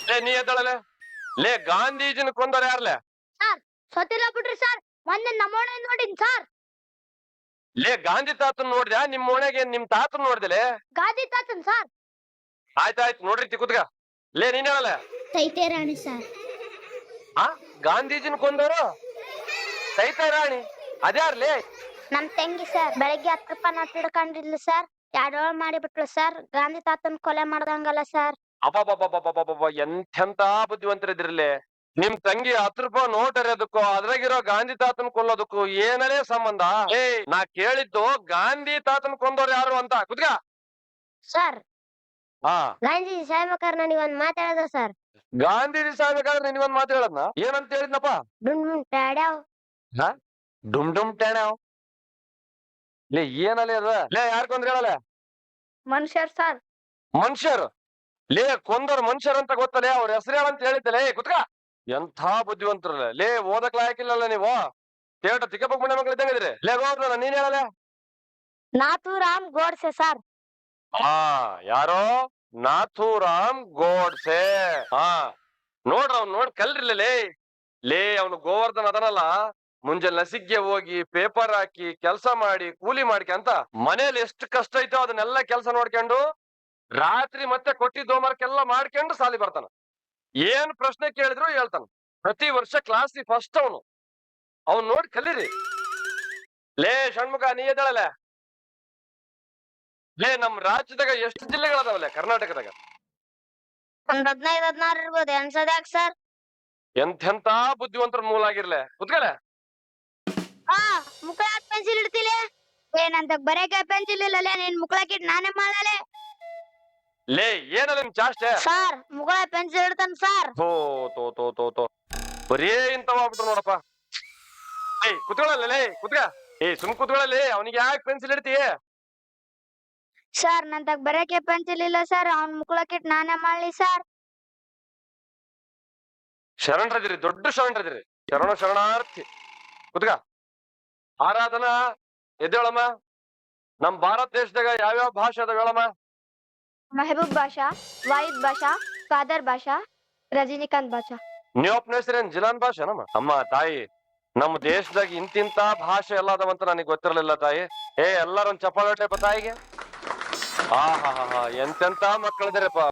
ಲೇ ನೀ ಎದ್ದಳಲೆ ಲೇ ಗಾಂಧೀಜಿನ ಕೊಂದವ್ರ ಯಾರ್ಲೆ ಸರ್ ಸತ್ತಿಲ್ಲ ಬಿಡ್ರಿ ಸರ್ ಮೊನ್ನೆ ನಮ್ಮೋಣ ನೋಡಿನ್ ಸರ್. ಲೇ ಗಾಂಧಿ ತಾತನ್ ನೋಡ್ದ್ಯಾ ನಿಮ್ ಓಣೆಗೆ ನಿಮ್ ತಾತನ್ ನೋಡ್ದಲೆ ಗಾದಿ ತಾತನ್ ಸರ್. ಆಯ್ತಾಯ್ತು ನೋಡ್ರಿ ಕುತ್ಗ ಲೇ ನೀನ್ ಹೇಳಲ್ಲ ತೈತೆ ರಾಣಿ ಸರ್. ಆ ಗಾಂಧೀಜಿನ ಕೊಂದವರು ಸೈತ ರಾಣಿ ಅದ್ಯಾರ್ಲೇ ನಮ್ ತಂಗಿ ಸರ್ ಬೆಳಗ್ಗೆ 10 ರೂಪಾಯಿ ನೋಟ್ ಹಿಡ್ಕೊಂಡಿದ್ಲು ಸರ್. 2 ಮಾಡಿ ಬಿಟ್ಲು ಸರ್. ಗಾಂಧಿ ತಾತನ್ ಕೊಲೆ ಮಾಡ್ದಂಗಲ್ಲ ಸರ್. ಅಬ್ಬಬ್ಬಬ್ಬಬ್ಬಬ್ಬಬ್ಬ ಎಂತೆಂತ ಬುದ್ಧಿವಂತರಿದ್ರಲ್ಲೇ ನಿಮ್ ತಂಗಿ 10 ರೂಪಾಯಿ ನೋಟ್ ಅರಿಯೋದಕ್ಕೂ ಅದ್ರಾಗಿರೋ ಗಾಂಧಿ ತಾತನ್ ಕೊಲ್ಲೋದಕ್ಕೂ ಏನಲೇ ಸಂಬಂಧ ಏ ನಾ ಕೇಳಿದ್ದು ಗಾಂಧಿ ತಾತನ್ ಕೊಂದವ್ರು ಯಾರು ಅಂತ ಕುತ್ಗ ಸರ್ ಹಾ ಗಾಂಧಿ ಸಾಯ್ಬೇಕಾದ್ರೆ ನನಗೆ ಒಂದ್ ಮಾತಾಡೋದು ಸರ್. ಗಾಂಧೀಜಿ ಸಾಯ್ಬೇಕಾದ್ರೆ ನಿನಗೊಂದ್ ಮಾತು ಹೇಳದ್ನ ಏನಂತ ಹೇಳಿದ್ನಪ್ಪ ಡುಮ್ ಡುಮ್ ಟ್ಯಾಡ್ಯಾವ್. ಹಾ ಡುಮ್ ಡುಮ್ ಟೇಣಾವ್ ಲೇ ಏನಲೇ ಅದ ಲೇ ಯಾರ್ ಕೊಂದ್ರ ಹೇಳಲ್ಲ ಮನುಷ್ಯರ್ ಸರ್. ಮನುಷ್ಯರು ಲೇ ಕೊಂದವ್ರ ಮನುಷ್ಯರು ಅಂತ ಗೊತ್ತಲೇ ಅವ್ರ ಹೆಸರು ಅಂತ ಹೇಳಿದ್ದಲೇ ಕುತ್ಕ ಎಂಥ ಬುದ್ಧಿವಂತರಲ್ಲ ಲೇ ಓದಕ್ ಲಾಯಕಿಲ್ಲಲ್ಲ ನೀವು ತೇಟ ತಿಕ್ಕಪ್ಪ ಮುಂಡೆ ಮಕ್ಳು ಇದ್ದಂಗಿದ್ರಿ ಲೇ ಗೋದ್ರಲ್ಲ ನೀನ್ ಹೇಳಲ್ಲ ನಾಥೂರಾಮ್ ಗೋಡ್ಸೆ ಸರ್. ಹಾ ಯಾರೋ ನಾಥೂರಾಮ್ ಗೋಡ್ಸೆ ಹಾ ನೋಡ್ರ ಅವ್ನ್ ನೋಡ್ ಕಲ್ರಿಲ್ಲ ಲೇ ಅವನು ಗೋವರ್ಧನ್ ಅದನಲ್ಲ ಮುಂಜಾನೆ ಲಸಿಗ್ಗೆ ಹೋಗಿ ಪೇಪರ್ ಹಾಕಿ ಕೆಲಸ ಮಾಡಿ ಕೂಲಿ ಮಾಡ್ಕೆ ಅಂತ ಮನೇಲಿ ಎಷ್ಟು ಕಷ್ಟ ಐತೋ ಅದನ್ನೆಲ್ಲ ಕೆಲಸ ನೋಡ್ಕೊಂಡು ರಾತ್ರಿ ಮತ್ತೆ ಕೊಟ್ಟಿದ್ದ ಹೋಮ್ವರ್ಕ್ ಮಾಡ್ಕೊಂಡು ಸಾಲಿ ಬರ್ತಾನ ಏನ್ ಪ್ರಶ್ನೆ ಕೇಳಿದ್ರು ಹೇಳ್ತಾನ ಪ್ರತಿ ವರ್ಷ ಕ್ಲಾಸ್ ಫಸ್ಟ್ ಅವ್ನ್ ನೋಡಿ ಕಲೀರಿ ಲೇ ಷಣ್ಮುಖ ನೀ ಎದ್ದಳಲ್ಲ ಲೇ ನಮ್ ರಾಜ್ಯದಾಗ ಎಷ್ಟು ಜಿಲ್ಲೆಗಳದಾವಲ್ಲ ಕರ್ನಾಟಕದಾಗ ಒಂದ್ 15-16 ಇರ್ಬೋದು ಅನ್ಸದ್ಯಾಕ್ ಸರ್. ಎಂತೆಂತ ಬುದ್ಧಿವಂತರ ಮೂಲ ಆಗಿರ್ಲೆ ಕುತ್ಕಲೆ ಆ ಮುಕ್ಕಳಾಕ್ ಪೆನ್ಸಿಲ್ ಇಡ್ತಿಲೆ ಏನಂತ ಬರೆಯಕ್ಕೆ ಪೆನ್ಸಿಲ್ ಇಲ್ಲಲೇ ನೀನ್ ಮುಕ್ಕಳಾಕಿಟ್ ನಾನೇ ಮಾಡಲೇ ಲೇ ಏನಲ್ಲ ನಿಮ್ ಚಾಷ್ಟೆ ಸರ್. ಮುಕ್ಕಳ ಪೆನ್ಸಿಲ್ ಇಡ್ತಾನ ಸರ್. ಥೋ ತೋ ತೋ ತೋ ತೋ ಬರೇ ಇಂತವ ಆಗ್ಬಿಟ್ರು ನೋಡಪ್ಪ ಏಯ್ ಕುತ್ಕೊಳ್ಳಲ್ಲ ಲೇ ಕುತ್ಕ ಸುಮ್ ಕುತ್ಕೊಳ್ಳಲಿ ಅವನಿಗೆ ಯಾಕೆ ಪೆನ್ಸಿಲ್ ಇಡ್ತೀಯ ಸರ್ ನಂತಾಗ ಬರೆಯಕ್ಕೆ ಪೆನ್ಸಿಲ್ ಇಲ್ಲ ಸರ್. ಅವ್ನ್ ಮುಕ್ಕಳಾಕಿಟ್ ನಾನೇ ಮಾಡ್ಲಿ ಸರ್. ಶರಣರದಿರಿ ದೊಡ್ಡ ಶರಣರದಿರಿ ಶರಣಾರ್ಥಿ ಕುತ್ಕ ಆರಾಧನಾ ಎದ್ದೇಳಮ್ಮ ನಮ್ ಭಾರತ ದೇಶದಾಗ ಯಾವ್ಯಾವ ಭಾಷೆ ಅದಾವ ಹೇಳಮ್ಮ ಮೆಹಬೂಬ್ ಬಾಷಾ, ವಾಹಿದ್ ಬಾಷಾ, ಕಾದರ್ ಬಾಷಾ, ರಜನಿಕಾಂತ್ ಬಾಷಾ. ನೀವಪ್ಪನ ಹೆಸರೇನ್ ಜಿಲಾನ್ ಭಾಷೆ ನಮ್ಮ ಅಮ್ಮ ತಾಯಿ ನಮ್ಮ ದೇಶದಾಗ ಇಂತಿಂತ ಭಾಷೆ ಎಲ್ಲ ಅದಾವಂತ ನನಗೆ ಗೊತ್ತಿರಲಿಲ್ಲ ತಾಯಿ ಎಲ್ಲಾರೊಂದ್ ಚಪ್ಪಾಳೆ ತಾಯಿಗೆ ಹಾ ಎಂತೆಂತ ಮಕ್ಕಳಿದಾರಪ್ಪ